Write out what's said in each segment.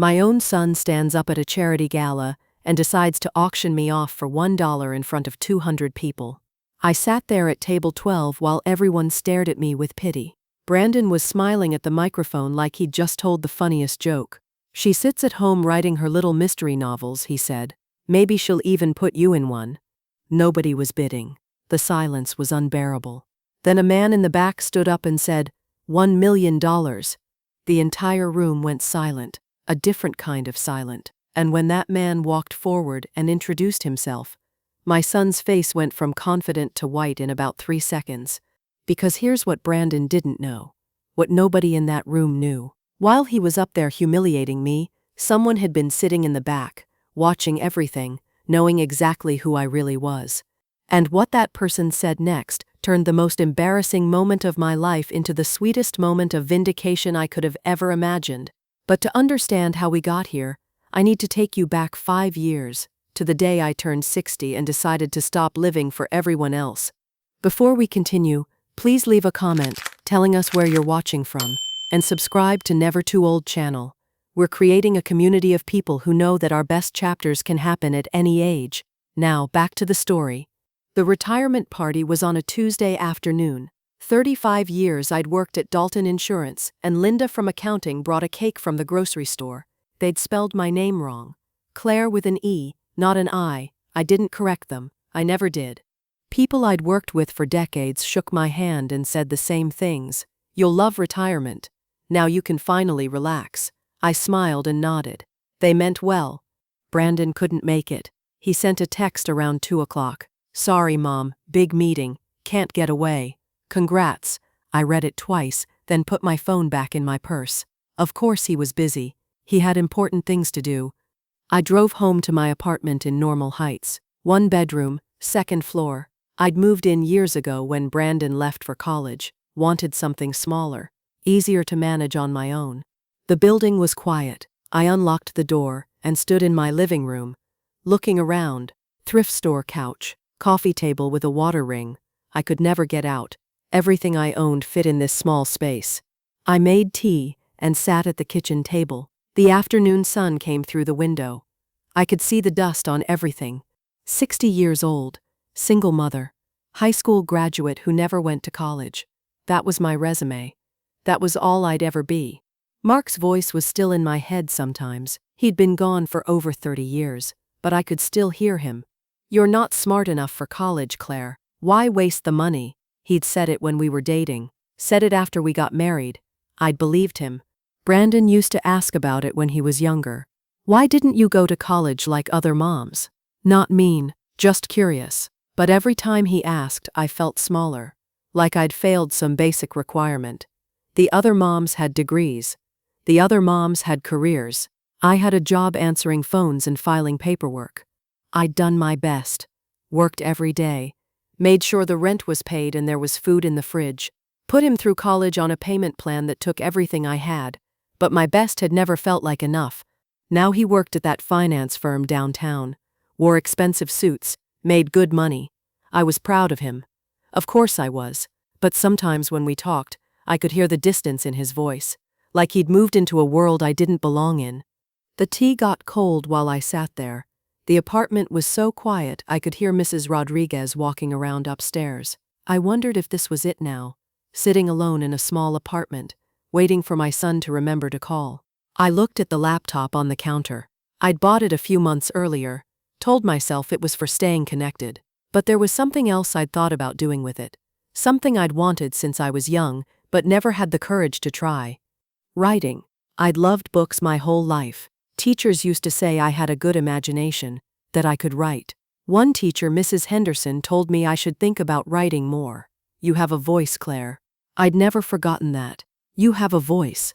My own son stands up at a charity gala and decides to auction me off for $1 in front of 200 people. I sat there at table 12 while everyone stared at me with pity. Brandon was smiling at the microphone like he'd just told the funniest joke. "She sits at home writing her little mystery novels," he said. "Maybe she'll even put you in one." Nobody was bidding. The silence was unbearable. Then a man in the back stood up and said, $1 million. The entire room went silent, a different kind of silent. And when that man walked forward and introduced himself, my son's face went from confident to white in about 3 seconds. Because here's what Brandon didn't know, what nobody in that room knew. While he was up there humiliating me, someone had been sitting in the back, watching everything, knowing exactly who I really was. And what that person said next turned the most embarrassing moment of my life into the sweetest moment of vindication I could have ever imagined. But to understand how we got here, I need to take you back 5 years, to the day I turned 60 and decided to stop living for everyone else. Before we continue, please leave a comment telling us where you're watching from, and subscribe to Never Too Old channel. We're creating a community of people who know that our best chapters can happen at any age. Now, back to the story. The retirement party was on a Tuesday afternoon. 35 years I'd worked at Dalton Insurance, and Linda from accounting brought a cake from the grocery store. They'd spelled my name wrong. Claire with an E, not an I. I didn't correct them. I never did. People I'd worked with for decades shook my hand and said the same things. "You'll love retirement. Now you can finally relax." I smiled and nodded. They meant well. Brandon couldn't make it. He sent a text around 2 o'clock. "Sorry, Mom, big meeting. Can't get away." "Congrats." I read it twice, then put my phone back in my purse. Of course he was busy. He had important things to do. I drove home to my apartment in Normal Heights. 1 bedroom, 2nd floor. I'd moved in years ago when Brandon left for college, wanted something smaller, easier to manage on my own. The building was quiet. I unlocked the door and stood in my living room, looking around. Thrift store couch, coffee table with a water ring. I could never get out. Everything I owned fit in this small space. I made tea and sat at the kitchen table. The afternoon sun came through the window. I could see the dust on everything. 60 years old, single mother, high school graduate who never went to college. That was my resume. That was all I'd ever be. Mark's voice was still in my head sometimes. He'd been gone for over 30 years, but I could still hear him. "You're not smart enough for college, Claire. Why waste the money?" He'd said it when we were dating. Said it after we got married. I'd believed him. Brandon used to ask about it when he was younger. "Why didn't you go to college like other moms?" Not mean, just curious. But every time he asked, I felt smaller, like I'd failed some basic requirement. The other moms had degrees. The other moms had careers. I had a job answering phones and filing paperwork. I'd done my best, worked every day, made sure the rent was paid and there was food in the fridge, put him through college on a payment plan that took everything I had, but my best had never felt like enough. Now he worked at that finance firm downtown, wore expensive suits, made good money. I was proud of him. Of course I was, but sometimes when we talked, I could hear the distance in his voice, like he'd moved into a world I didn't belong in. The tea got cold while I sat there. The apartment was so quiet I could hear Mrs. Rodriguez walking around upstairs. I wondered if this was it now, sitting alone in a small apartment, waiting for my son to remember to call. I looked at the laptop on the counter. I'd bought it a few months earlier, told myself it was for staying connected. But there was something else I'd thought about doing with it. Something I'd wanted since I was young, but never had the courage to try. Writing. I'd loved books my whole life. Teachers used to say I had a good imagination, that I could write. One teacher, Mrs. Henderson, told me I should think about writing more. "You have a voice, Claire." I'd never forgotten that. You have a voice.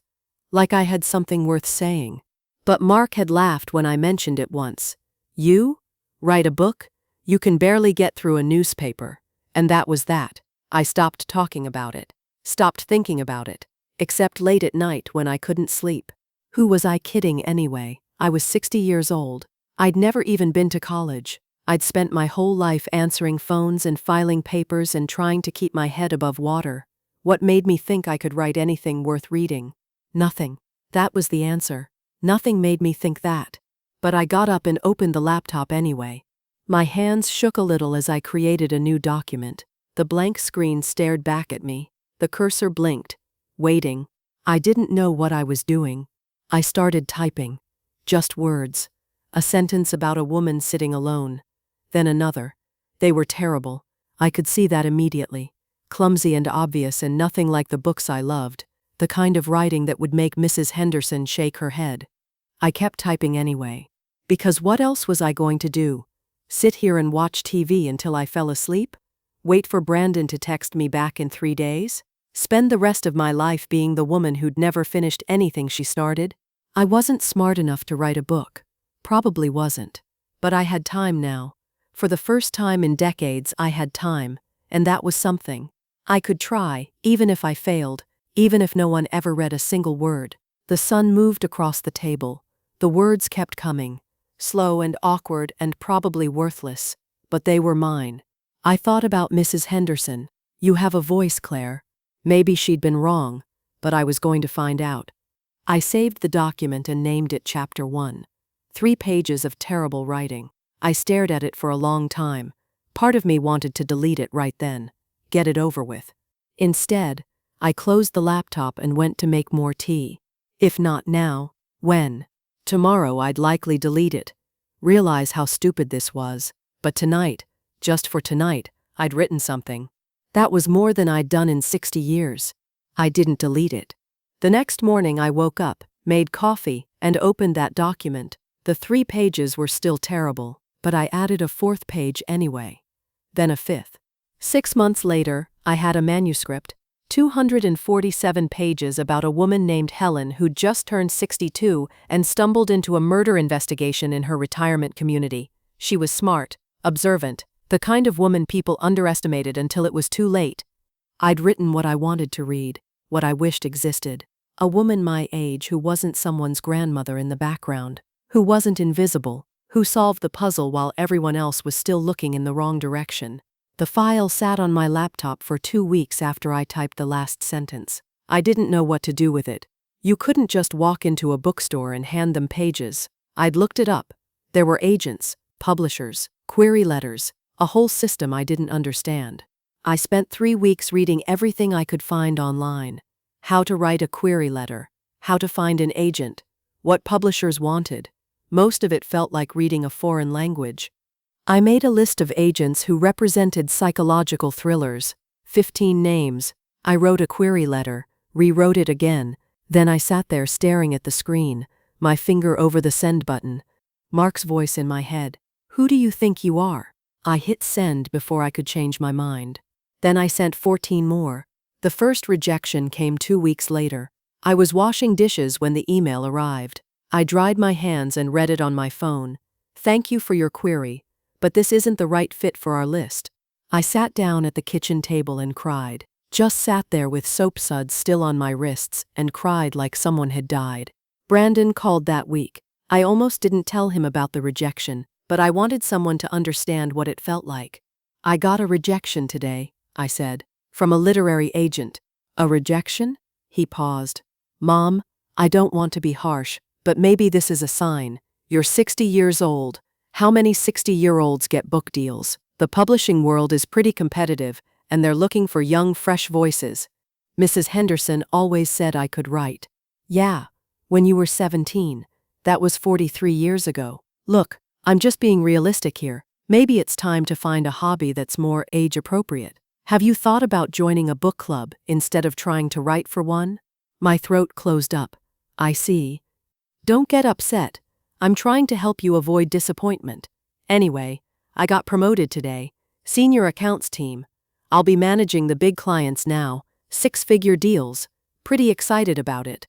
Like I had something worth saying. But Mark had laughed when I mentioned it once. "You? Write a book? You can barely get through a newspaper." And that was that. I stopped talking about it. Stopped thinking about it. Except late at night when I couldn't sleep. Who was I kidding anyway? I was 60 years old. I'd never even been to college. I'd spent my whole life answering phones and filing papers and trying to keep my head above water. What made me think I could write anything worth reading? Nothing. That was the answer. Nothing made me think that. But I got up and opened the laptop anyway. My hands shook a little as I created a new document. The blank screen stared back at me. The cursor blinked, waiting. I didn't know what I was doing. I started typing. Just words. A sentence about a woman sitting alone. Then another. They were terrible. I could see that immediately. Clumsy and obvious and nothing like the books I loved. The kind of writing that would make Mrs. Henderson shake her head. I kept typing anyway. Because what else was I going to do? Sit here and watch TV until I fell asleep? Wait for Brandon to text me back in 3 days? Spend the rest of my life being the woman who'd never finished anything she started? I wasn't smart enough to write a book. Probably wasn't. But I had time now. For the first time in decades I had time, and that was something. I could try, even if I failed, even if no one ever read a single word. The sun moved across the table. The words kept coming. Slow and awkward and probably worthless, but they were mine. I thought about Mrs. Henderson. You have a voice, Claire. Maybe she'd been wrong, but I was going to find out. I saved the document and named it Chapter 1. 3 pages of terrible writing. I stared at it for a long time. Part of me wanted to delete it right then. Get it over with. Instead, I closed the laptop and went to make more tea. If not now, when? Tomorrow I'd likely delete it. Realize how stupid this was. But tonight, just for tonight, I'd written something. That was more than I'd done in 60 years. I didn't delete it. The next morning I woke up, made coffee, and opened that document. The 3 pages were still terrible, but I added a 4th page anyway. Then a 5th. 6 months later, I had a manuscript. 247 pages about a woman named Helen who'd just turned 62 and stumbled into a murder investigation in her retirement community. She was smart, observant, the kind of woman people underestimated until it was too late. I'd written what I wanted to read, what I wished existed. A woman my age who wasn't someone's grandmother in the background, who wasn't invisible, who solved the puzzle while everyone else was still looking in the wrong direction. The file sat on my laptop for 2 weeks after I typed the last sentence. I didn't know what to do with it. You couldn't just walk into a bookstore and hand them pages. I'd looked it up. There were agents, publishers, query letters, a whole system I didn't understand. I spent 3 weeks reading everything I could find online. How to write a query letter, how to find an agent, what publishers wanted. Most of it felt like reading a foreign language. I made a list of agents who represented psychological thrillers, 15 names. I wrote a query letter, rewrote it again, then I sat there staring at the screen, my finger over the send button. Mark's voice in my head. Who do you think you are? I hit send before I could change my mind. Then I sent 14 more. The first rejection came 2 weeks later. I was washing dishes when the email arrived. I dried my hands and read it on my phone. Thank you for your query, but this isn't the right fit for our list. I sat down at the kitchen table and cried. Just sat there with soap suds still on my wrists and cried like someone had died. Brandon called that week. I almost didn't tell him about the rejection, but I wanted someone to understand what it felt like. I got a rejection today, I said, from a literary agent. A rejection? He paused. Mom, I don't want to be harsh, but maybe this is a sign. You're 60 years old. How many 60-year-olds get book deals? The publishing world is pretty competitive, and they're looking for young, fresh voices. Mrs. Henderson always said I could write. Yeah, when you were 17. That was 43 years ago. Look, I'm just being realistic here. Maybe it's time to find a hobby that's more age-appropriate. Have you thought about joining a book club instead of trying to write for one? My throat closed up. I see. Don't get upset. I'm trying to help you avoid disappointment. Anyway, I got promoted today. Senior accounts team. I'll be managing the big clients now. 6-figure deals. Pretty excited about it.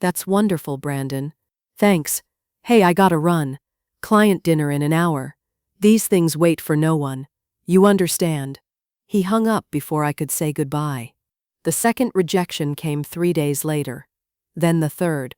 That's wonderful, Brandon. Thanks. Hey, I gotta run. Client dinner in an hour. These things wait for no one. You understand. He hung up before I could say goodbye. The second rejection came 3 days later. Then the third.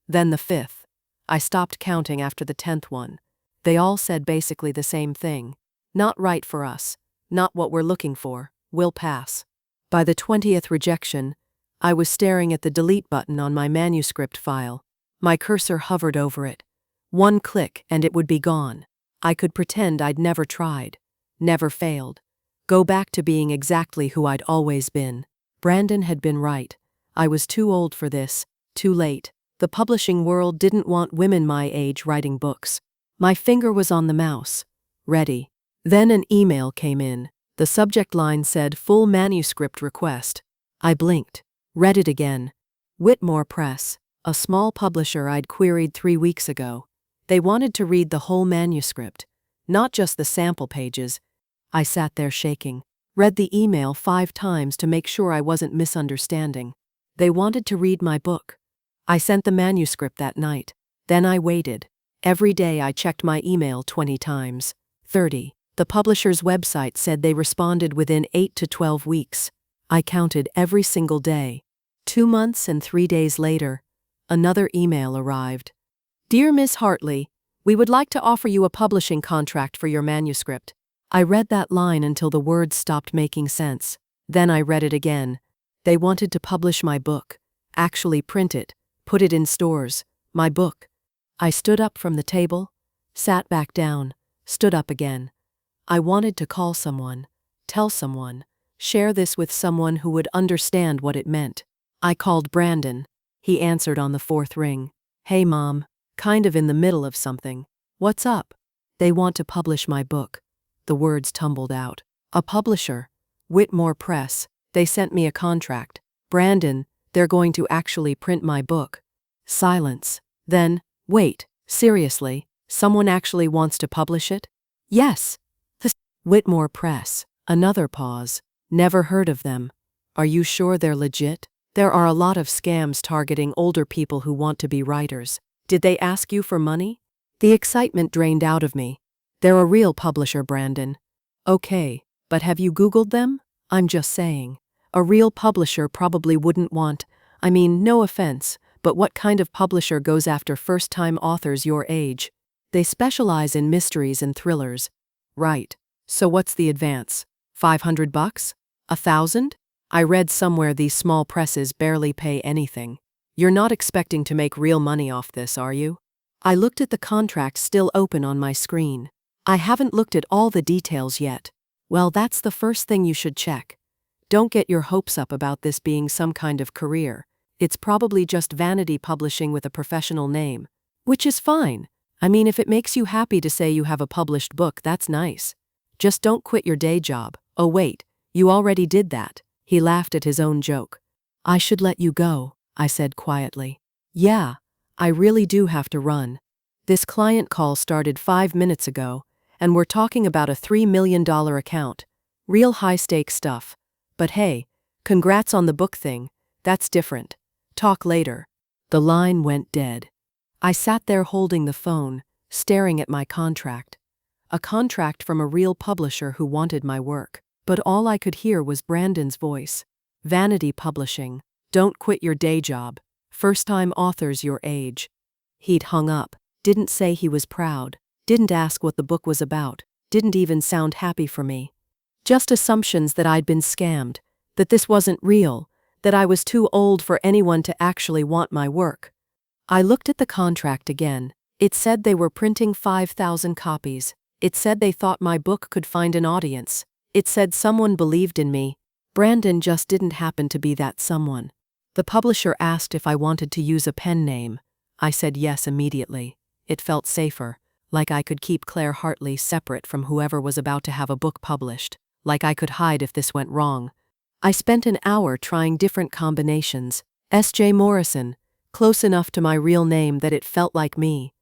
Then the 5th. I stopped counting after the 10th one. They all said basically the same thing. Not right for us. Not what we're looking for. We'll pass. By the 20th rejection, I was staring at the delete button on my manuscript file. My cursor hovered over it. One click and it would be gone. I could pretend I'd never tried, never failed, go back to being exactly who I'd always been. Brandon had been right. I was too old for this, too late. The publishing world didn't want women my age writing books. My finger was on the mouse. Ready. Then an email came in. The subject line said full manuscript request. I blinked. Read it again. Whitmore Press, a small publisher I'd queried 3 weeks ago. They wanted to read the whole manuscript, not just the sample pages. I sat there shaking. Read the email 5 times to make sure I wasn't misunderstanding. They wanted to read my book. I sent the manuscript that night. Then I waited. Every day I checked my email 20 times. 30. The publisher's website said they responded within 8 to 12 weeks. I counted every single day. 2 months and 3 days later, another email arrived. Dear Miss Hartley, we would like to offer you a publishing contract for your manuscript. I read that line until the words stopped making sense. Then I read it again. They wanted to publish my book, actually print it, put it in stores, my book. I stood up from the table, sat back down, stood up again. I wanted to call someone, tell someone, share this with someone who would understand what it meant. I called Brandon. He answered on the 4th ring. Hey Mom, kind of in the middle of something. What's up? They want to publish my book. The words tumbled out. A publisher. Whitmore Press. They sent me a contract. Brandon, they're going to actually print my book. Silence. Then, wait, seriously, someone actually wants to publish it? Yes. Whitmore Press. Another pause. Never heard of them. Are you sure they're legit? There are a lot of scams targeting older people who want to be writers. Did they ask you for money? The excitement drained out of me. They're a real publisher, Brandon. Okay, but have you Googled them? I'm just saying. A real publisher probably wouldn't want, no offense, but what kind of publisher goes after first-time authors your age? They specialize in mysteries and thrillers. Right. So what's the advance? $500? $1,000? I read somewhere these small presses barely pay anything. You're not expecting to make real money off this, are you? I looked at the contract still open on my screen. I haven't looked at all the details yet. Well, that's the first thing you should check. Don't get your hopes up about this being some kind of career. It's probably just vanity publishing with a professional name. Which is fine. If it makes you happy to say you have a published book, that's nice. Just don't quit your day job. Oh wait, you already did that. He laughed at his own joke. I should let you go, I said quietly. Yeah, I really do have to run. This client call started 5 minutes ago, and we're talking about a $3 million account. Real high-stakes stuff. But hey, congrats on the book thing. That's different. Talk later. The line went dead. I sat there holding the phone, staring at my contract. A contract from a real publisher who wanted my work. But all I could hear was Brandon's voice. Vanity publishing. Don't quit your day job. First-time authors your age. He'd hung up. Didn't say he was proud. Didn't ask what the book was about. Didn't even sound happy for me. Just assumptions that I'd been scammed. That this wasn't real. That I was too old for anyone to actually want my work. I looked at the contract again. It said they were printing 5,000 copies. It said they thought my book could find an audience. It said someone believed in me. Brandon just didn't happen to be that someone. The publisher asked if I wanted to use a pen name. I said yes immediately. It felt safer, like I could keep Claire Hartley separate from whoever was about to have a book published, like I could hide if this went wrong. I spent an hour trying different combinations. S.J. Morrison, close enough to my real name that it felt like me.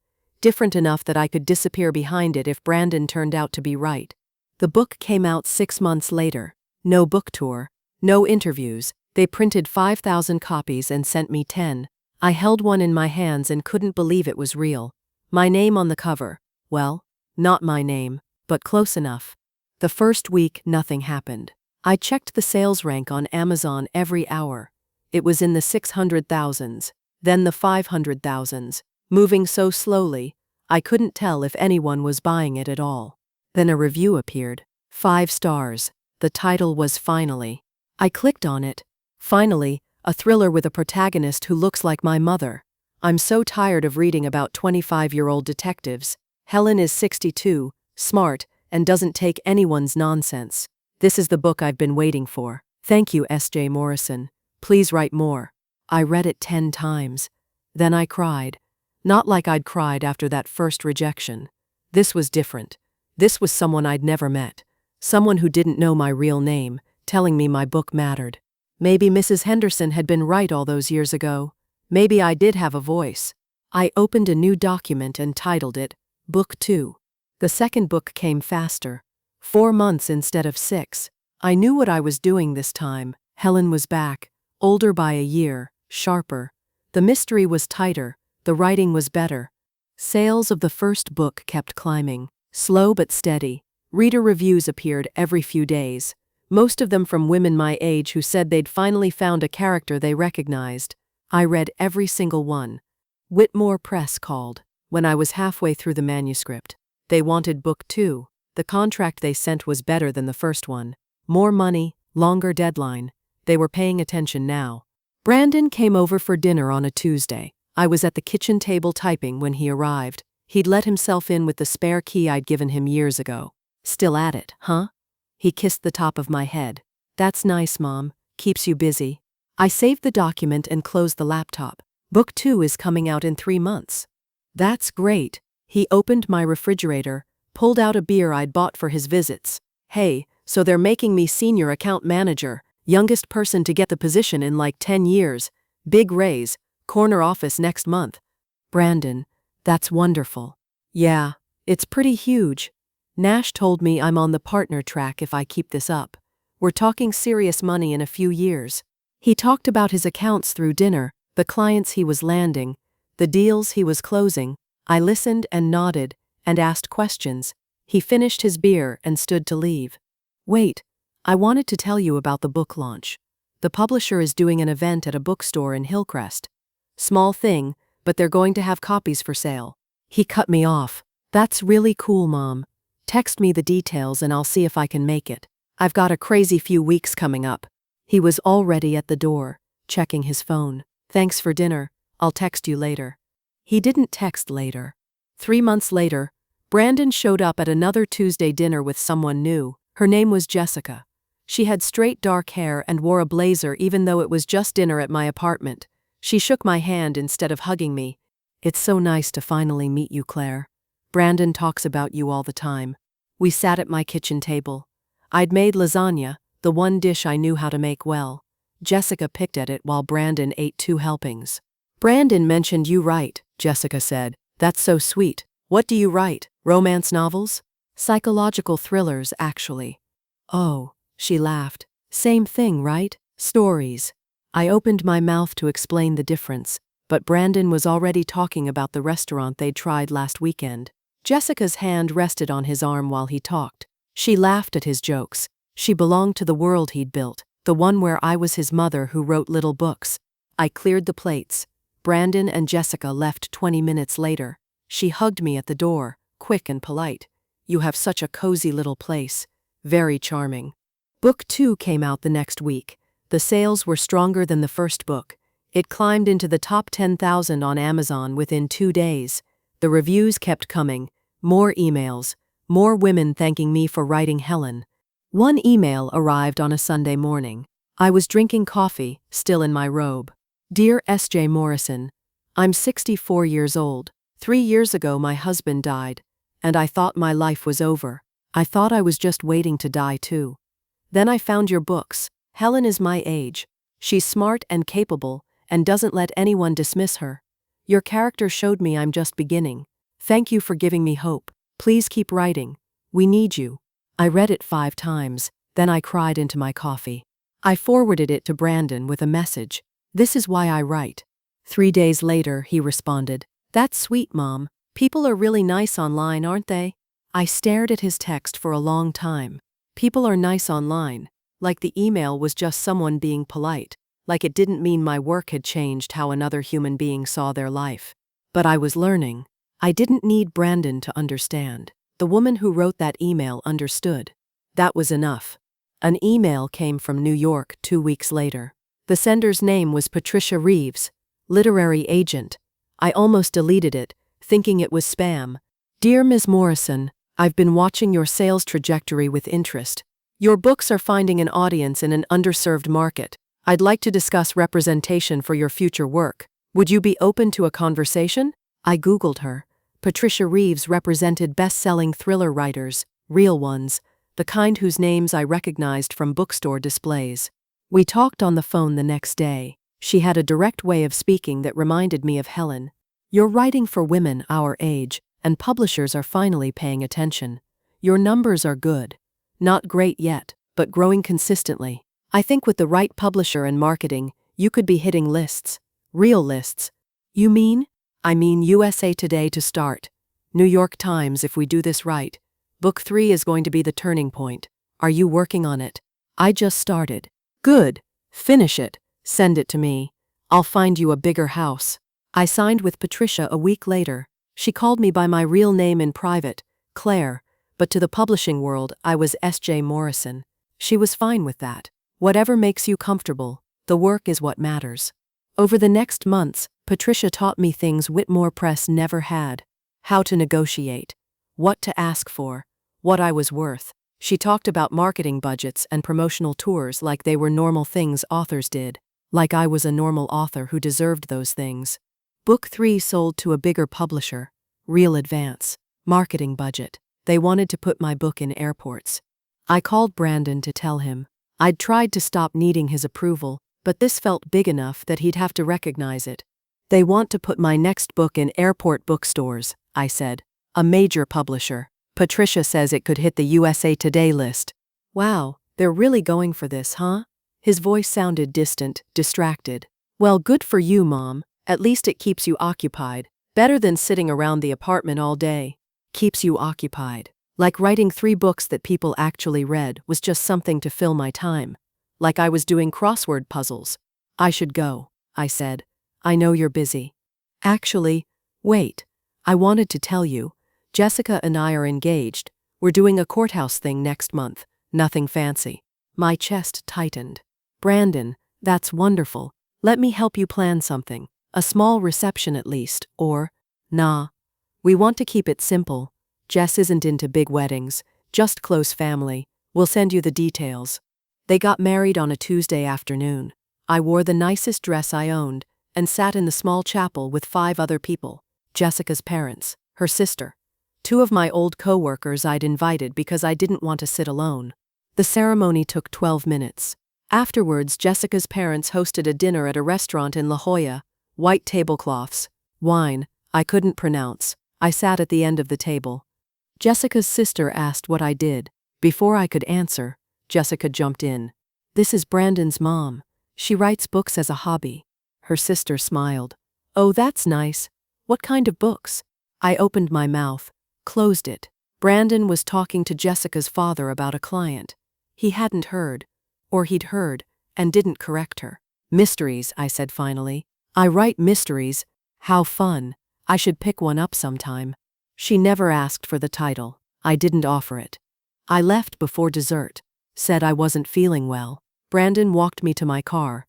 Different enough that I could disappear behind it if Brandon turned out to be right. The book came out 6 months later. No book tour, no interviews. They printed 5,000 copies and sent me 10. I held one in my hands and couldn't believe it was real. My name on the cover. Well, not my name, but close enough. The first week, nothing happened. I checked the sales rank on Amazon every hour. It was in the 600,000s, then the 500,000s, moving so slowly, I couldn't tell if anyone was buying it at all. Then a review appeared. 5 stars. The title was Finally. I clicked on it. Finally, a thriller with a protagonist who looks like my mother. I'm so tired of reading about 25-year-old detectives. Helen is 62, smart, and doesn't take anyone's nonsense. This is the book I've been waiting for. Thank you, S.J. Morrison. Please write more. I read it 10 times. Then I cried. Not like I'd cried after that first rejection. This was different. This was someone I'd never met. Someone who didn't know my real name, telling me my book mattered. Maybe Mrs. Henderson had been right all those years ago. Maybe I did have a voice. I opened a new document and titled it, Book 2. The second book came faster. 4 months instead of 6. I knew what I was doing this time. Helen was back, older by a year, sharper. The mystery was tighter, the writing was better. Sales of the first book kept climbing, slow but steady. Reader reviews appeared every few days, most of them from women my age who said they'd finally found a character they recognized. I read every single one. Whitmore Press called when I was halfway through the manuscript. They wanted book 2. The contract they sent was better than the first one. More money, longer deadline. They were paying attention now. Brandon came over for dinner on a Tuesday. I was at the kitchen table typing when he arrived. He'd let himself in with the spare key I'd given him years ago. Still at it, huh? He kissed the top of my head. That's nice, Mom. Keeps you busy. I saved the document and closed the laptop. Book 2 is coming out in 3 months. That's great. He opened my refrigerator, pulled out a beer I'd bought for his visits. Hey, so they're making me senior account manager, youngest person to get the position in like 10 years. Big raise, corner office next month. Brandon, that's wonderful. Yeah, it's pretty huge. Nash told me I'm on the partner track if I keep this up. We're talking serious money in a few years. He talked about his accounts through dinner, the clients he was landing, the deals he was closing. I listened and nodded and asked questions. He finished his beer and stood to leave. Wait, I wanted to tell you about the book launch. The publisher is doing an event at a bookstore in Hillcrest. Small thing, but they're going to have copies for sale. He cut me off. That's really cool, Mom. Text me the details and I'll see if I can make it. I've got a crazy few weeks coming up. He was already at the door, checking his phone. Thanks for dinner. I'll text you later. He didn't text later. 3 months later, Brandon showed up at another Tuesday dinner with someone new. Her name was Jessica. She had straight dark hair and wore a blazer even though it was just dinner at my apartment. She shook my hand instead of hugging me. It's so nice to finally meet you, Claire. Brandon talks about you all the time. We sat at my kitchen table. I'd made lasagna, the one dish I knew how to make well. Jessica picked at it while Brandon ate 2 helpings. Brandon mentioned you write, Jessica said. That's so sweet. What do you write? Romance novels? Psychological thrillers, actually. Oh, she laughed. Same thing, right? Stories. I opened my mouth to explain the difference, but Brandon was already talking about the restaurant they'd tried last weekend. Jessica's hand rested on his arm while he talked. She laughed at his jokes. She belonged to the world he'd built, the one where I was his mother who wrote little books. I cleared the plates. Brandon and Jessica left 20 minutes later. She hugged me at the door, quick and polite. You have such a cozy little place. Very charming. Book 2 came out the next week. The sales were stronger than the first book. It climbed into the top 10,000 on Amazon within 2 days. The reviews kept coming. More emails. More women thanking me for writing Helen. One email arrived on a Sunday morning. I was drinking coffee, still in my robe. Dear S.J. Morrison, I'm 64 years old. 3 years ago my husband died, and I thought my life was over. I thought I was just waiting to die too. Then I found your books. Helen is my age. She's smart and capable, and doesn't let anyone dismiss her. Your character showed me I'm just beginning. Thank you for giving me hope. Please keep writing. We need you. I read it 5 times, then I cried into my coffee. I forwarded it to Brandon with a message. This is why I write. 3 days later, he responded. That's sweet, Mom. People are really nice online, aren't they? I stared at his text for a long time. People are nice online. Like the email was just someone being polite. Like it didn't mean my work had changed how another human being saw their life. But I was learning. I didn't need Brandon to understand. The woman who wrote that email understood. That was enough. An email came from New York 2 weeks later. The sender's name was Patricia Reeves, literary agent. I almost deleted it, thinking it was spam. Dear Ms. Morrison, I've been watching your sales trajectory with interest. Your books are finding an audience in an underserved market. I'd like to discuss representation for your future work. Would you be open to a conversation? I Googled her. Patricia Reeves represented best-selling thriller writers, real ones, the kind whose names I recognized from bookstore displays. We talked on the phone the next day. She had a direct way of speaking that reminded me of Helen. You're writing for women our age, and publishers are finally paying attention. Your numbers are good. Not great yet, but growing consistently. I think with the right publisher and marketing, you could be hitting lists. Real lists. You mean? I mean USA Today to start. New York Times if we do this right. Book 3 is going to be the turning point. Are you working on it? I just started. Good. Finish it. Send it to me. I'll find you a bigger house. I signed with Patricia a week later. She called me by my real name in private, Claire, but to the publishing world I was S.J. Morrison. She was fine with that. Whatever makes you comfortable, the work is what matters. Over the next months, Patricia taught me things Whitmore Press never had. How to negotiate. What to ask for. What I was worth. She talked about marketing budgets and promotional tours like they were normal things authors did. Like I was a normal author who deserved those things. Book 3 sold to a bigger publisher. Real advance. Marketing budget. They wanted to put my book in airports. I called Brandon to tell him. I'd tried to stop needing his approval, but this felt big enough that he'd have to recognize it. They want to put my next book in airport bookstores, I said. A major publisher. Patricia says it could hit the USA Today list. Wow, they're really going for this, huh? His voice sounded distant, distracted. Well, good for you, Mom. At least it keeps you occupied. Better than sitting around the apartment all day. Keeps you occupied. Like writing 3 books that people actually read was just something to fill my time. Like I was doing crossword puzzles. I should go, I said. I know you're busy. Actually, wait. I wanted to tell you. Jessica and I are engaged. We're doing a courthouse thing next month. Nothing fancy. My chest tightened. Brandon, that's wonderful. Let me help you plan something. A small reception at least, or, nah. We want to keep it simple. Jess isn't into big weddings, just close family. We'll send you the details. They got married on a Tuesday afternoon. I wore the nicest dress I owned and sat in the small chapel with 5 other people. Jessica's parents, her sister, 2 of my old co-workers I'd invited because I didn't want to sit alone. The ceremony took 12 minutes. Afterwards, Jessica's parents hosted a dinner at a restaurant in La Jolla. White tablecloths. Wine. I couldn't pronounce. I sat at the end of the table. Jessica's sister asked what I did. Before I could answer, Jessica jumped in. This is Brandon's mom. She writes books as a hobby. Her sister smiled. Oh, that's nice. What kind of books? I opened my mouth, closed it. Brandon was talking to Jessica's father about a client. He hadn't heard, or he'd heard, and didn't correct her. Mysteries, I said finally. I write mysteries. How fun. I should pick one up sometime. She never asked for the title. I didn't offer it. I left before dessert. Said I wasn't feeling well. Brandon walked me to my car.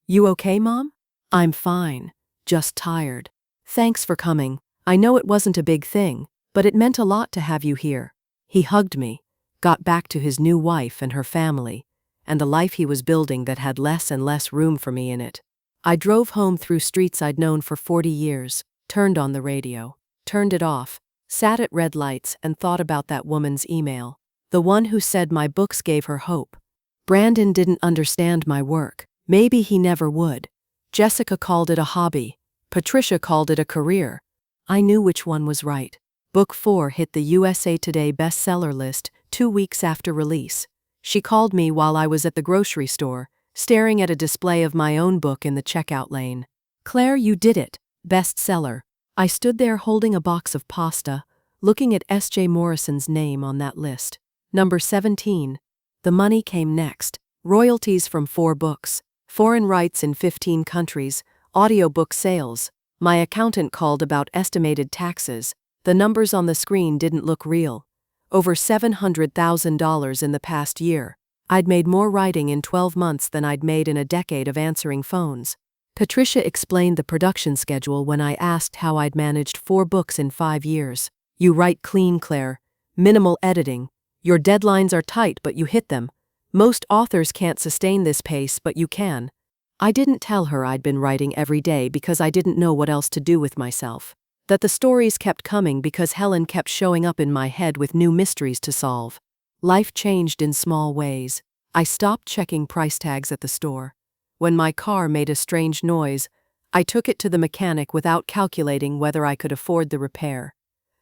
You okay, Mom? I'm fine. Just tired. Thanks for coming. I know it wasn't a big thing, but it meant a lot to have you here. He hugged me, got back to his new wife and her family, and the life he was building that had less and less room for me in it. I drove home through streets I'd known for 40 years, turned on the radio, turned it off, sat at red lights and thought about that woman's email. The one who said my books gave her hope. Brandon didn't understand my work. Maybe he never would. Jessica called it a hobby. Patricia called it a career. I knew which one was right. Book 4 hit the USA Today bestseller list 2 weeks after release. She called me while I was at the grocery store, staring at a display of my own book in the checkout lane. Claire, you did it. Bestseller. I stood there holding a box of pasta, looking at S.J. Morrison's name on that list. Number 17. The money came next. Royalties from 4 books. Foreign rights in 15 countries. Audiobook sales. My accountant called about estimated taxes. The numbers on the screen didn't look real. Over $700,000 in the past year. I'd made more writing in 12 months than I'd made in a decade of answering phones. Patricia explained the production schedule when I asked how I'd managed 4 books in 5 years. You write clean, Claire. Minimal editing. Your deadlines are tight, but you hit them. Most authors can't sustain this pace, but you can. I didn't tell her I'd been writing every day because I didn't know what else to do with myself. That the stories kept coming because Helen kept showing up in my head with new mysteries to solve. Life changed in small ways. I stopped checking price tags at the store. When my car made a strange noise, I took it to the mechanic without calculating whether I could afford the repair.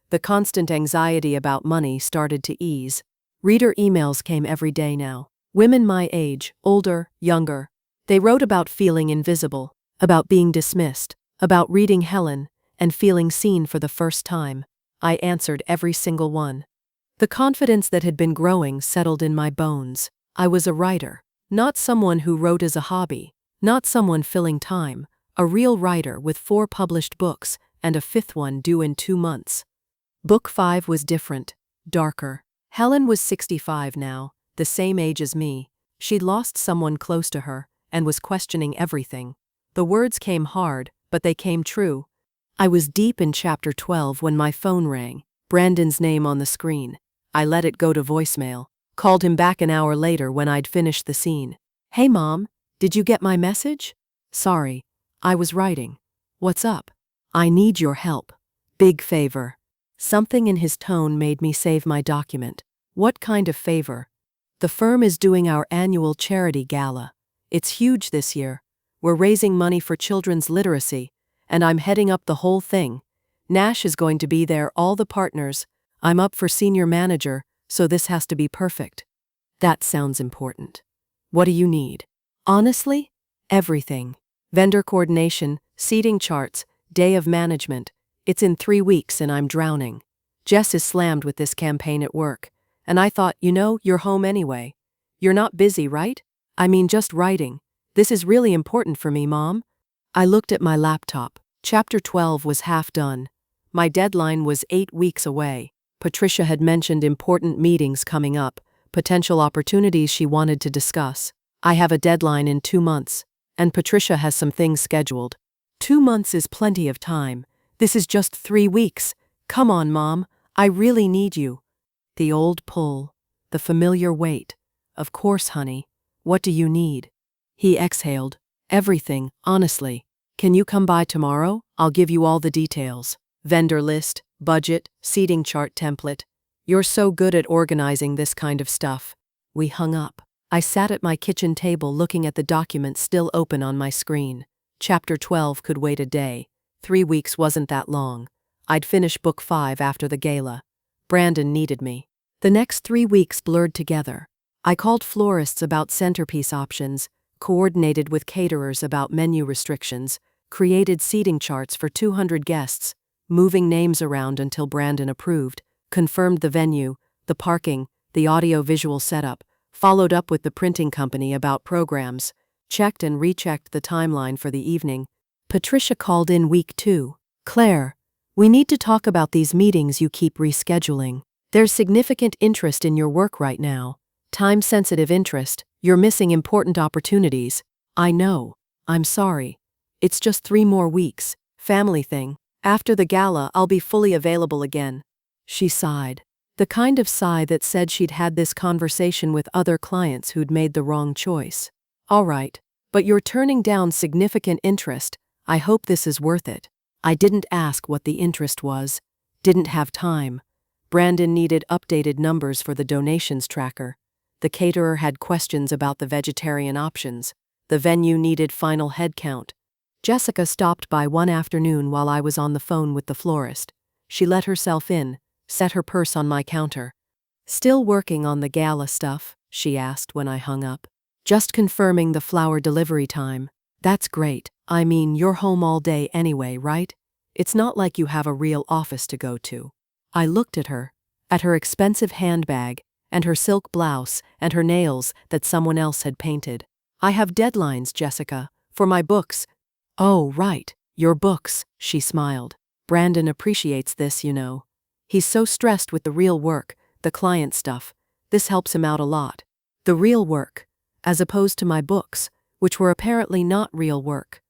The constant anxiety about money started to ease. Reader emails came every day now. Women my age, older, younger. They wrote about feeling invisible, about being dismissed, about reading Helen, and feeling seen for the first time. I answered every single one. The confidence that had been growing settled in my bones. I was a writer, not someone who wrote as a hobby, not someone filling time, a real writer with 4 published books and a 5th one due in 2 months. Book 5 was different, darker. Helen was 65 now, the same age as me. She'd lost someone close to her and was questioning everything. The words came hard, but they came true. I was deep in chapter 12 when my phone rang, Brandon's name on the screen. I let it go to voicemail, called him back an hour later when I'd finished the scene. Hey Mom, did you get my message? Sorry, I was writing. What's up? I need your help. Big favor. Something in his tone made me save my document. What kind of favor? The firm is doing our annual charity gala. It's huge this year. We're raising money for children's literacy, and I'm heading up the whole thing. Nash is going to be there, all the partners. I'm up for senior manager, so this has to be perfect. That sounds important. What do you need? Honestly, everything. Vendor coordination, seating charts, day of management. It's in 3 weeks and I'm drowning. Jess is slammed with this campaign at work. And I thought, you're home anyway. You're not busy, right? I mean, just writing. This is really important for me, Mom. I looked at my laptop. Chapter 12 was half done. My deadline was 8 weeks away. Patricia had mentioned important meetings coming up, potential opportunities she wanted to discuss. I have a deadline in 2 months, and Patricia has some things scheduled. 2 months is plenty of time. This is just 3 weeks. Come on, Mom. I really need you. The old pull, the familiar weight. Of course, honey. What do you need? He exhaled. Everything, honestly. Can you come by tomorrow? I'll give you all the details. Vendor list, budget, seating chart template. You're so good at organizing this kind of stuff. We hung up. I sat at my kitchen table looking at the document still open on my screen. Chapter 12 could wait a day. 3 weeks wasn't that long. I'd finish book 5 after the gala. Brandon needed me. The next 3 weeks blurred together. I called florists about centerpiece options, coordinated with caterers about menu restrictions, created seating charts for 200 guests, moving names around until Brandon approved, confirmed the venue, the parking, the audio-visual setup, followed up with the printing company about programs, checked and rechecked the timeline for the evening. Patricia called in week 2. Claire, we need to talk about these meetings you keep rescheduling. There's significant interest in your work right now. Time-sensitive interest. You're missing important opportunities. I know. I'm sorry. It's just 3 more weeks. Family thing. After the gala, I'll be fully available again. She sighed. The kind of sigh that said she'd had this conversation with other clients who'd made the wrong choice. All right. But you're turning down significant interest. I hope this is worth it. I didn't ask what the interest was. Didn't have time. Brandon needed updated numbers for the donations tracker. The caterer had questions about the vegetarian options. The venue needed final head count. Jessica stopped by one afternoon while I was on the phone with the florist. She let herself in, set her purse on my counter. Still working on the gala stuff? She asked when I hung up. Just confirming the flower delivery time. That's great. I mean, you're home all day anyway, right? It's not like you have a real office to go to. I looked at her expensive handbag, and her silk blouse, and her nails that someone else had painted. I have deadlines, Jessica, for my books. Oh, right, your books, she smiled. Brandon appreciates this, He's so stressed with the real work, the client stuff. This helps him out a lot. The real work, as opposed to my books, which were apparently not real work.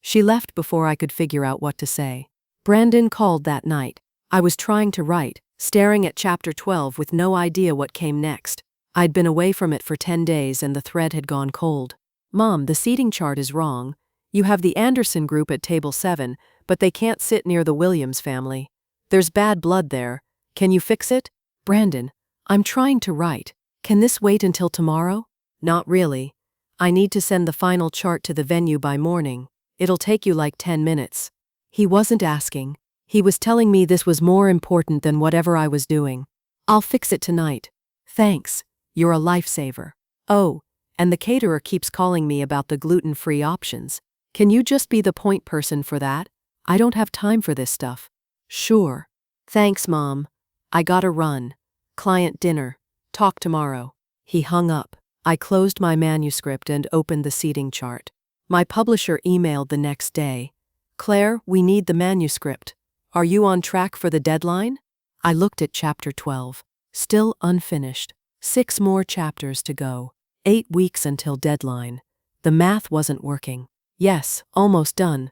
She left before I could figure out what to say. Brandon called that night. I was trying to write, staring at chapter 12 with no idea what came next. I'd been away from it for 10 days and the thread had gone cold. Mom, the seating chart is wrong. You have the Anderson group at table 7, but they can't sit near the Williams family. There's bad blood there. Can you fix it? Brandon, I'm trying to write. Can this wait until tomorrow? Not really. I need to send the final chart to the venue by morning. It'll take you like 10 minutes. He wasn't asking. He was telling me this was more important than whatever I was doing. I'll fix it tonight. Thanks. You're a lifesaver. Oh, and the caterer keeps calling me about the gluten-free options. Can you just be the point person for that? I don't have time for this stuff. Sure. Thanks, Mom. I gotta run. Client dinner. Talk tomorrow. He hung up. I closed my manuscript and opened the seating chart. My publisher emailed the next day. Claire, we need the manuscript. Are you on track for the deadline? I looked at chapter 12. Still unfinished. 6 more chapters to go. 8 weeks until deadline. The math wasn't working. Yes, almost done.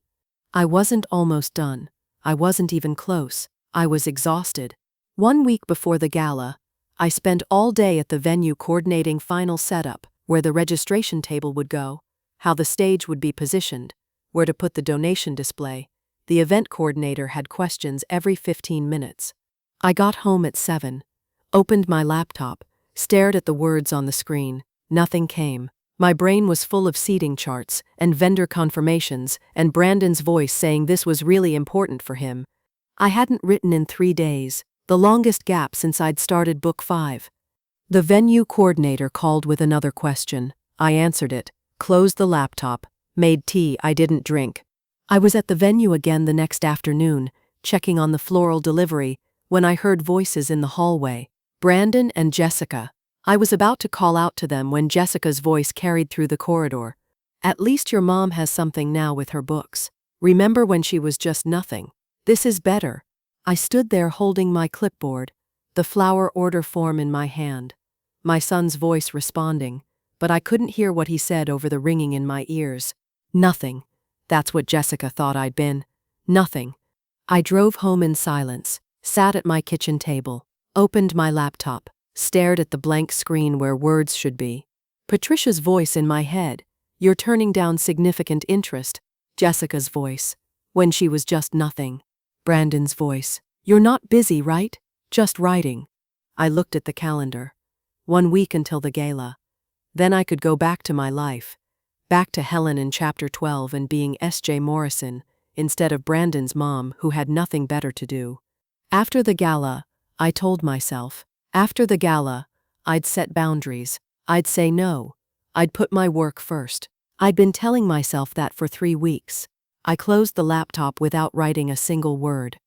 I wasn't almost done. I wasn't even close. I was exhausted. 1 week before the gala, I spent all day at the venue coordinating final setup, where the registration table would go, how the stage would be positioned, where to put the donation display. The event coordinator had questions every 15 minutes. I got home at 7, opened my laptop, stared at the words on the screen. Nothing came. My brain was full of seating charts and vendor confirmations and Brandon's voice saying this was really important for him. I hadn't written in 3 days, the longest gap since I'd started book 5. The venue coordinator called with another question. I answered it, closed the laptop, made tea I didn't drink. I was at the venue again the next afternoon, checking on the floral delivery, when I heard voices in the hallway. Brandon and Jessica. I was about to call out to them when Jessica's voice carried through the corridor. At least your mom has something now with her books. Remember when she was just nothing? This is better. I stood there holding my clipboard, the flower order form in my hand. My son's voice responding, but I couldn't hear what he said over the ringing in my ears. Nothing. That's what Jessica thought I'd been. Nothing. I drove home in silence, sat at my kitchen table, opened my laptop, stared at the blank screen where words should be. Patricia's voice in my head. You're turning down significant interest. Jessica's voice. When she was just nothing. Brandon's voice. You're not busy, right? Just writing. I looked at the calendar. 1 week until the gala. Then I could go back to my life. Back to Helen in chapter 12 and being S.J. Morrison, instead of Brandon's mom who had nothing better to do. After the gala, I told myself, after the gala, I'd set boundaries. I'd say no. I'd put my work first. I'd been telling myself that for 3 weeks. I closed the laptop without writing a single word.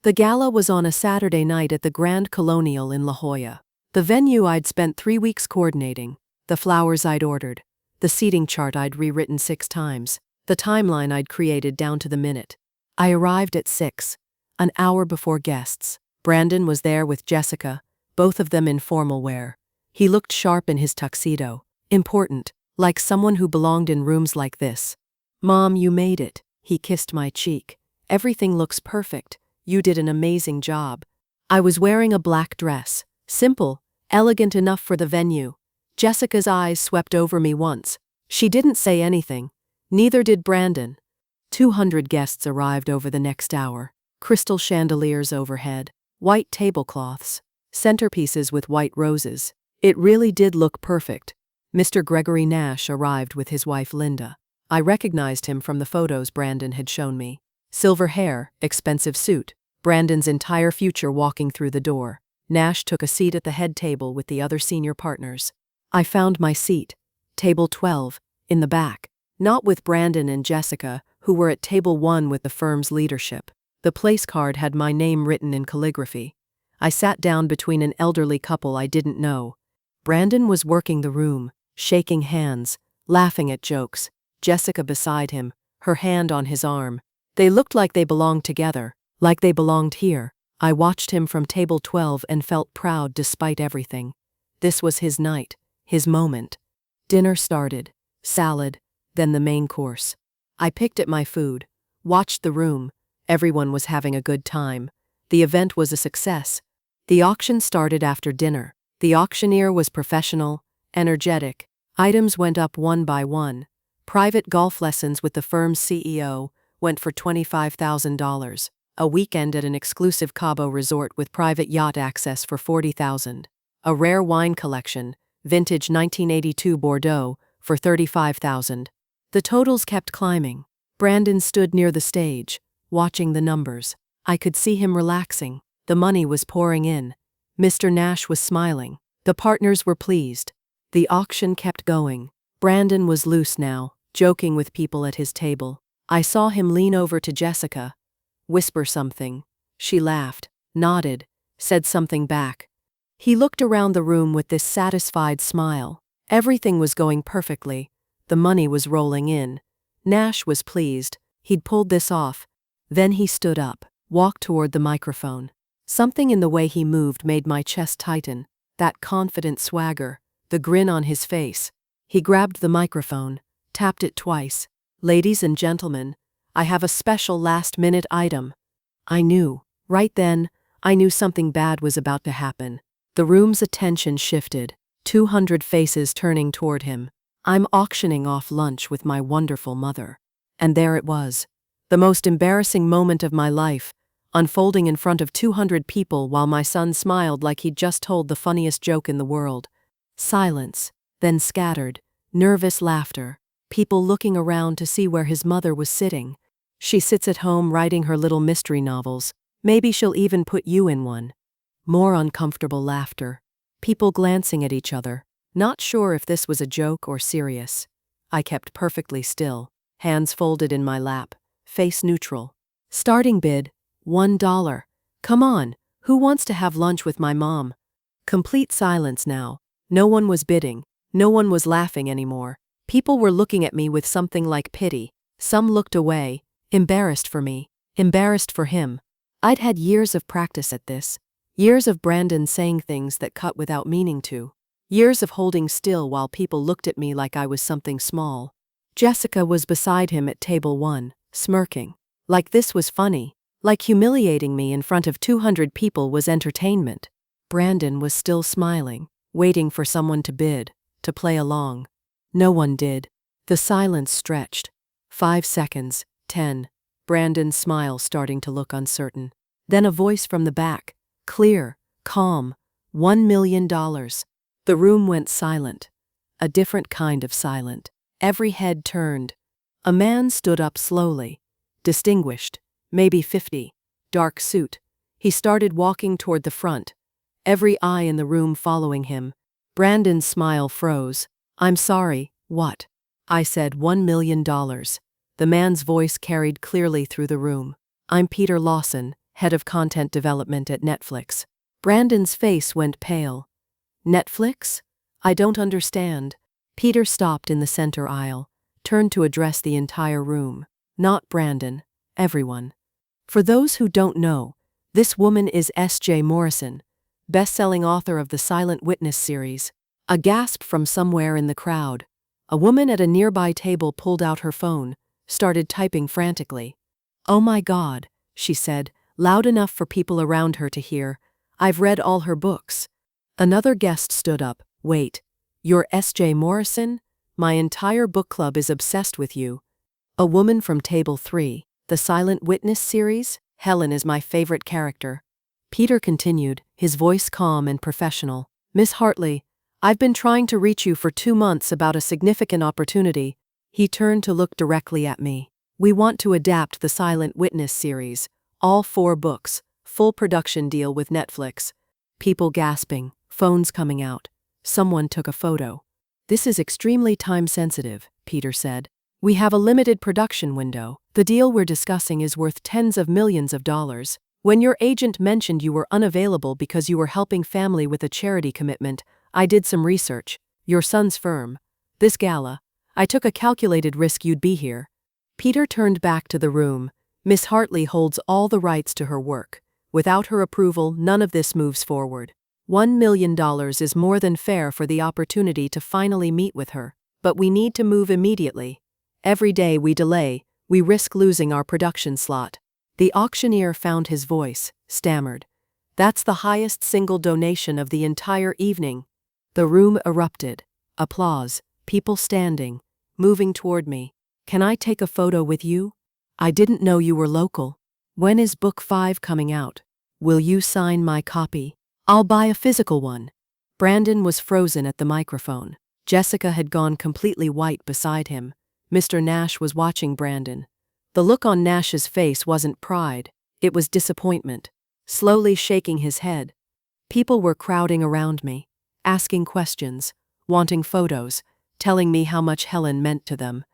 The gala was on a Saturday night at the Grand Colonial in La Jolla. The venue I'd spent 3 weeks coordinating, the flowers I'd ordered, the seating chart I'd rewritten 6 times, the timeline I'd created down to the minute. I arrived at 6, an hour before guests. Brandon was there with Jessica, both of them in formal wear. He looked sharp in his tuxedo, important, like someone who belonged in rooms like this. Mom, you made it. He kissed my cheek. Everything looks perfect. You did an amazing job. I was wearing a black dress, simple, elegant enough for the venue. Jessica's eyes swept over me once. She didn't say anything. Neither did Brandon. 200 guests arrived over the next hour. Crystal chandeliers overhead, white tablecloths, centerpieces with white roses. It really did look perfect. Mr. Gregory Nash arrived with his wife Linda. I recognized him from the photos Brandon had shown me. Silver hair, expensive suit, Brandon's entire future walking through the door. Nash took a seat at the head table with the other senior partners. I found my seat, table 12, in the back, not with Brandon and Jessica, who were at table 1 with the firm's leadership. The place card had my name written in calligraphy. I sat down between an elderly couple I didn't know. Brandon was working the room, shaking hands, laughing at jokes. Jessica beside him, her hand on his arm. They looked like they belonged together, like they belonged here. I watched him from table 12 and felt proud despite everything. This was his night, his moment. Dinner started, salad, then the main course. I picked at my food, watched the room. Everyone was having a good time. The event was a success. The auction started after dinner. The auctioneer was professional, energetic. Items went up one by one. Private golf lessons with the firm's CEO went for $25,000. A weekend at an exclusive Cabo resort with private yacht access for $40,000. A rare wine collection, vintage 1982 Bordeaux, for $35,000. The totals kept climbing. Brandon stood near the stage, watching the numbers. I could see him relaxing. The money was pouring in. Mr. Nash was smiling. The partners were pleased. The auction kept going. Brandon was loose now, joking with people at his table. I saw him lean over to Jessica, whisper something. She laughed, nodded, said something back. He looked around the room with this satisfied smile. Everything was going perfectly. The money was rolling in. Nash was pleased. He'd pulled this off. Then he stood up, walked toward the microphone. Something in the way he moved made my chest tighten. That confident swagger, the grin on his face. He grabbed the microphone, tapped it twice. "Ladies and gentlemen, I have a special last-minute item." I knew. Right then, I knew something bad was about to happen. The room's attention shifted, 200 faces turning toward him. I'm auctioning off lunch with my wonderful mother. And there it was. The most embarrassing moment of my life, unfolding in front of 200 people while my son smiled like he'd just told the funniest joke in the world. Silence, then scattered, nervous laughter, people looking around to see where his mother was sitting. She sits at home writing her little mystery novels. Maybe she'll even put you in one. More uncomfortable laughter. People glancing at each other, not sure if this was a joke or serious. I kept perfectly still, hands folded in my lap, face neutral. Starting bid, $1. Come on, who wants to have lunch with my mom? Complete silence now. No one was bidding. No one was laughing anymore. People were looking at me with something like pity. Some looked away, embarrassed for me, embarrassed for him. I'd had years of practice at this. Years of Brandon saying things that cut without meaning to. Years of holding still while people looked at me like I was something small. Jessica was beside him at table 1, smirking. Like this was funny. Like humiliating me in front of 200 people was entertainment. Brandon was still smiling, waiting for someone to bid, to play along. No one did. The silence stretched. 5 seconds, 10. Brandon's smile starting to look uncertain. Then a voice from the back. Clear, calm, $1 million. The room went silent. A different kind of silent. Every head turned. A man stood up slowly. Distinguished, maybe 50. Dark suit. He started walking toward the front. Every eye in the room following him. Brandon's smile froze. "I'm sorry, what?" I said $1 million. The man's voice carried clearly through the room. "I'm Peter Lawson, head of content development at Netflix." Brandon's face went pale. "Netflix? I don't understand." Peter stopped in the center aisle, turned to address the entire room. Not Brandon, everyone. "For those who don't know, this woman is S.J. Morrison, best-selling author of the Silent Witness series." A gasp from somewhere in the crowd. A woman at a nearby table pulled out her phone, started typing frantically. "Oh my God," she said, loud enough for people around her to hear. "I've read all her books." Another guest stood up. "Wait, you're S.J. Morrison? My entire book club is obsessed with you." A woman from table 3, the Silent Witness series? Helen is my favorite character. Peter continued, his voice calm and professional. "Miss Hartley, I've been trying to reach you for 2 months about a significant opportunity." He turned to look directly at me. "We want to adapt the Silent Witness series, all 4 books, full production deal with Netflix." People gasping, phones coming out. Someone took a photo. "This is extremely time-sensitive," Peter said. "We have a limited production window. The deal we're discussing is worth tens of millions of dollars. When your agent mentioned you were unavailable because you were helping family with a charity commitment, I did some research. Your son's firm. This gala. I took a calculated risk you'd be here." Peter turned back to the room. "Miss Hartley holds all the rights to her work. Without her approval, none of this moves forward. $1 million is more than fair for the opportunity to finally meet with her. But we need to move immediately. Every day we delay, We risk losing our production slot." The auctioneer found his voice, stammered. "That's the highest single donation of the entire evening." The room erupted. Applause, people standing, moving toward me. "Can I take a photo with you? I didn't know you were local. When is book 5 coming out? Will you sign my copy? I'll buy a physical one." Brandon was frozen at the microphone. Jessica had gone completely white beside him. Mr. Nash was watching Brandon. The look on Nash's face wasn't pride, it was disappointment, slowly shaking his head. People were crowding around me, asking questions, wanting photos, telling me how much Helen meant to them.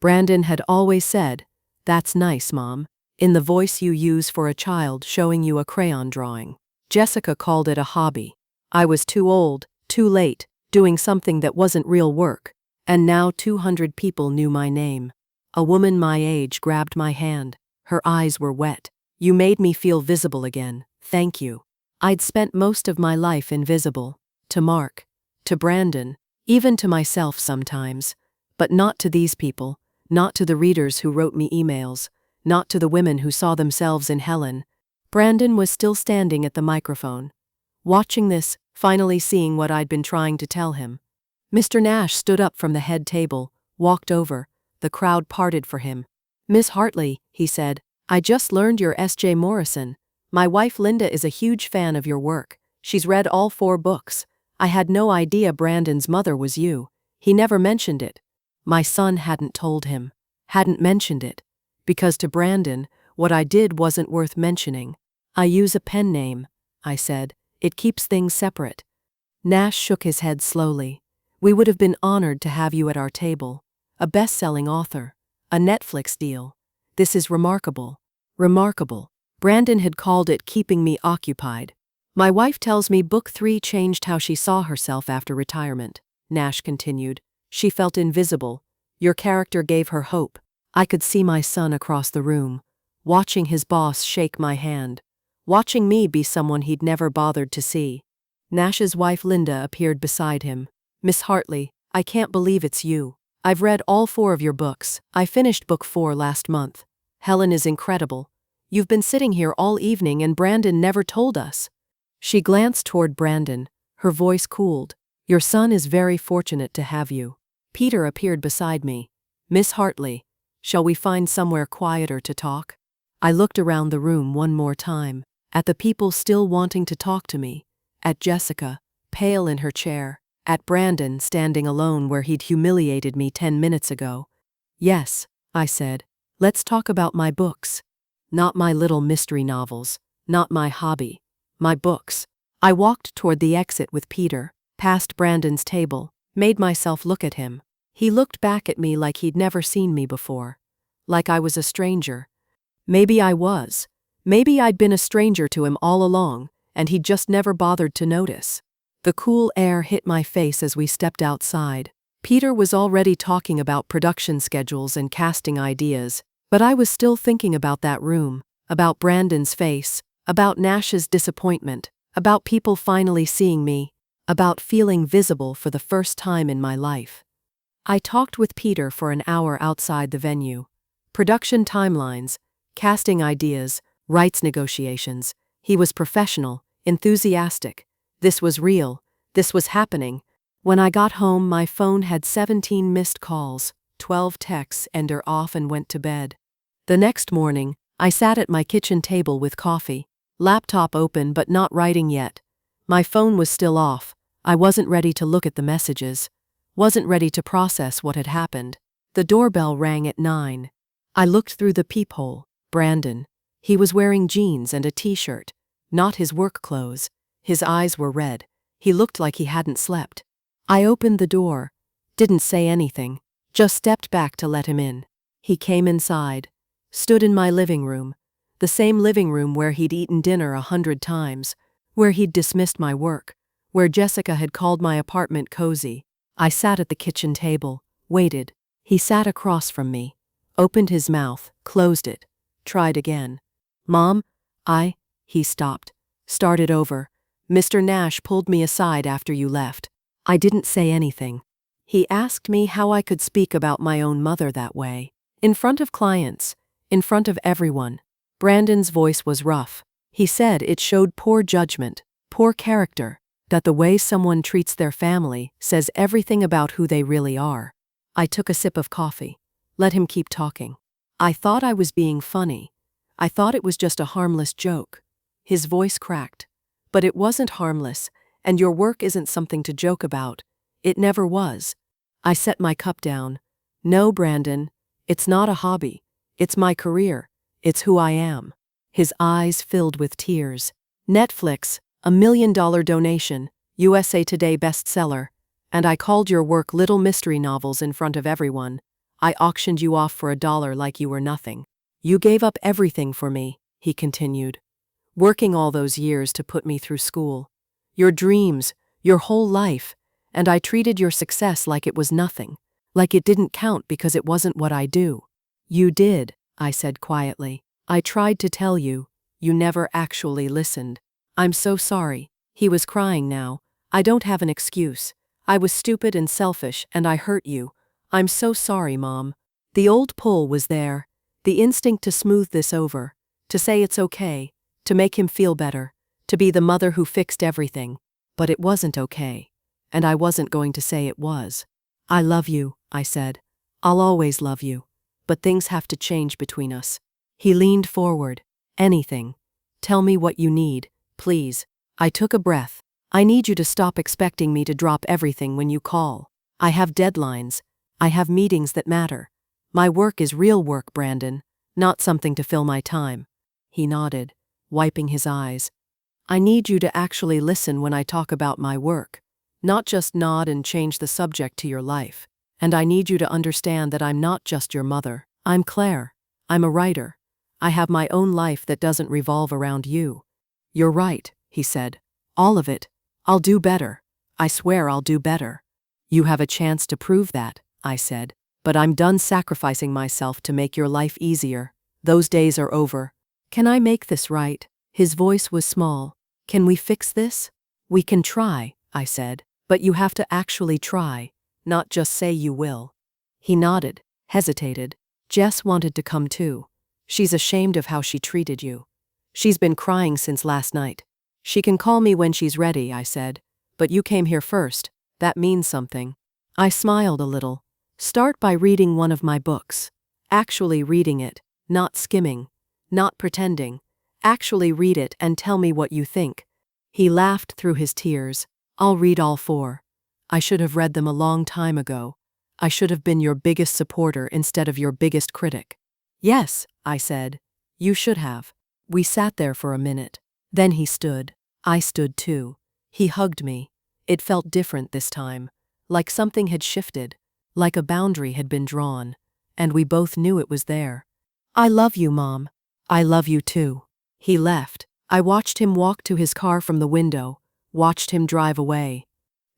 Brandon had always said, "That's nice, Mom," in the voice you use for a child showing you a crayon drawing. Jessica called it a hobby. I was too old, too late, doing something that wasn't real work. And now 200 people knew my name. A woman my age grabbed my hand. Her eyes were wet. "You made me feel visible again. Thank you." I'd spent most of my life invisible. To Mark, to Brandon, even to myself sometimes. But not to these people, not to the readers who wrote me emails, not to the women who saw themselves in Helen. Brandon was still standing at the microphone, watching this, finally seeing what I'd been trying to tell him. Mr. Nash stood up from the head table, walked over. The crowd parted for him. "Miss Hartley," he said, "I just learned you're S.J. Morrison. My wife Linda is a huge fan of your work. She's read all 4 books. I had no idea Brandon's mother was you. He never mentioned it." My son hadn't told him, hadn't mentioned it, because to Brandon, what I did wasn't worth mentioning. "I use a pen name," I said. "It keeps things separate." Nash shook his head slowly. "We would have been honored to have you at our table. A best-selling author. A Netflix deal. This is remarkable. Remarkable." Brandon had called it keeping me occupied. "My wife tells me book 3 changed how she saw herself after retirement," Nash continued. "She felt invisible. Your character gave her hope." I could see my son across the room, watching his boss shake my hand, watching me be someone he'd never bothered to see. Nash's wife Linda appeared beside him. "Miss Hartley, I can't believe it's you. I've read all 4 of your books. I finished book 4 last month. Helen is incredible. You've been sitting here all evening and Brandon never told us." She glanced toward Brandon. Her voice cooled. "Your son is very fortunate to have you." Peter appeared beside me. "Miss Hartley, shall we find somewhere quieter to talk?" I looked around the room one more time, at the people still wanting to talk to me, at Jessica, pale in her chair, at Brandon standing alone where he'd humiliated me 10 minutes ago. "Yes," I said, "let's talk about my books. Not my little mystery novels, not my hobby. My books." I walked toward the exit with Peter, past Brandon's table, made myself look at him. He looked back at me like he'd never seen me before. Like I was a stranger. Maybe I was. Maybe I'd been a stranger to him all along, and he'd just never bothered to notice. The cool air hit my face as we stepped outside. Peter was already talking about production schedules and casting ideas, but I was still thinking about that room, about Brandon's face, about Nash's disappointment, about people finally seeing me, about feeling visible for the first time in my life. I talked with Peter for an hour outside the venue. Production timelines, casting ideas, rights negotiations. He was professional, enthusiastic. This was real. This was happening. When I got home, my phone had 17 missed calls, 12 texts, and off and went to bed. The next morning, I sat at my kitchen table with coffee, laptop open but not writing yet. My phone was still off. I wasn't ready to look at the messages. Wasn't ready to process what had happened. The doorbell rang at 9. I looked through the peephole. Brandon. He was wearing jeans and a t-shirt, not his work clothes. His eyes were red. He looked like he hadn't slept. I opened the door, didn't say anything, just stepped back to let him in. He came inside, stood in my living room, the same living room where he'd eaten dinner 100 times, where he'd dismissed my work, where Jessica had called my apartment cozy. I sat at the kitchen table, waited. He sat across from me, opened his mouth, closed it, tried again. "Mom, he stopped, started over. "Mr. Nash pulled me aside after you left. I didn't say anything. He asked me how I could speak about my own mother that way. In front of clients. In front of everyone. Brandon's voice was rough. He said it showed poor judgment, poor character, that the way someone treats their family says everything about who they really are. I took a sip of coffee. Let him keep talking. I thought I was being funny. I thought it was just a harmless joke. His voice cracked. But it wasn't harmless, and your work isn't something to joke about. It never was. I set my cup down. No, Brandon, it's not a hobby. It's my career. It's who I am. His eyes filled with tears. Netflix, $1 million donation, USA Today bestseller, and I called your work little mystery novels in front of everyone. I auctioned you off for $1 like you were nothing. You gave up everything for me, he continued. Working all those years to put me through school. Your dreams, your whole life, and I treated your success like it was nothing, like it didn't count because it wasn't what I do. You did, I said quietly. I tried to tell you. You never actually listened. I'm so sorry. He was crying now. I don't have an excuse. I was stupid and selfish and I hurt you. I'm so sorry, Mom. The old pull was there. The instinct to smooth this over. To say it's okay. To make him feel better. To be the mother who fixed everything. But it wasn't okay. And I wasn't going to say it was. I love you, I said. I'll always love you. But things have to change between us. He leaned forward. Anything. Tell me what you need, please. I took a breath. I need you to stop expecting me to drop everything when you call. I have deadlines. I have meetings that matter. My work is real work, Brandon, not something to fill my time. He nodded, wiping his eyes. I need you to actually listen when I talk about my work, not just nod and change the subject to your life. And I need you to understand that I'm not just your mother. I'm Claire. I'm a writer. I have my own life that doesn't revolve around you. You're right, he said. All of it. I'll do better. I swear I'll do better. You have a chance to prove that, I said. But I'm done sacrificing myself to make your life easier. Those days are over. Can I make this right? His voice was small. Can we fix this? We can try, I said. But you have to actually try, not just say you will. He nodded, hesitated. Jess wanted to come too. She's ashamed of how she treated you. She's been crying since last night. She can call me when she's ready, I said. But you came here first. That means something. I smiled a little. Start by reading one of my books. Actually reading it, not skimming, not pretending. Actually read it and tell me what you think. He laughed through his tears. I'll read all 4. I should have read them a long time ago. I should have been your biggest supporter instead of your biggest critic. Yes, I said. You should have. We sat there for a minute. Then he stood. I stood too. He hugged me. It felt different this time. Like something had shifted. Like a boundary had been drawn. And we both knew it was there. I love you, Mom. I love you too. He left. I watched him walk to his car from the window. Watched him drive away.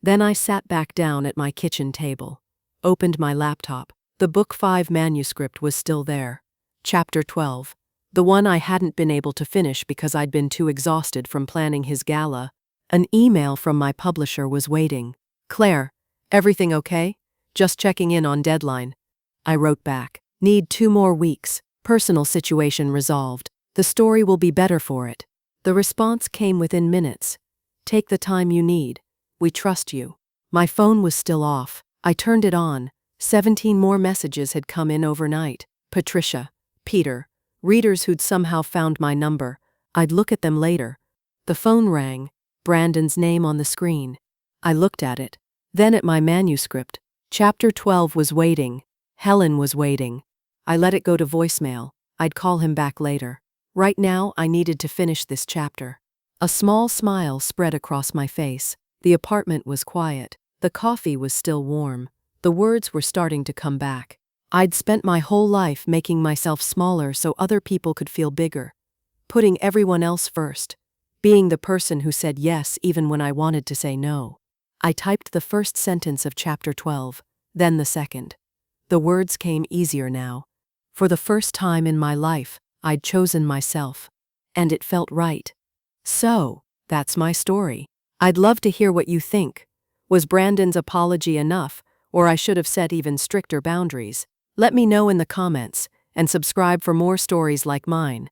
Then I sat back down at my kitchen table. Opened my laptop. The book 5 manuscript was still there. Chapter 12. The one I hadn't been able to finish because I'd been too exhausted from planning his gala. An email from my publisher was waiting. Claire, everything okay? Just checking in on deadline. I wrote back. Need 2 more weeks. Personal situation resolved. The story will be better for it. The response came within minutes. Take the time you need. We trust you. My phone was still off. I turned it on. 17 more messages had come in overnight. Patricia, Peter, readers who'd somehow found my number. I'd look at them later. The phone rang. Brandon's name on the screen. I looked at it. Then at my manuscript. Chapter 12 was waiting. Helen was waiting. I let it go to voicemail. I'd call him back later. Right now, I needed to finish this chapter. A small smile spread across my face. The apartment was quiet. The coffee was still warm. The words were starting to come back. I'd spent my whole life making myself smaller so other people could feel bigger. Putting everyone else first. Being the person who said yes even when I wanted to say no. I typed the first sentence of chapter 12, then the second. The words came easier now. For the first time in my life, I'd chosen myself. And it felt right. So, that's my story. I'd love to hear what you think. Was Brandon's apology enough, or I should have set even stricter boundaries? Let me know in the comments, and subscribe for more stories like mine.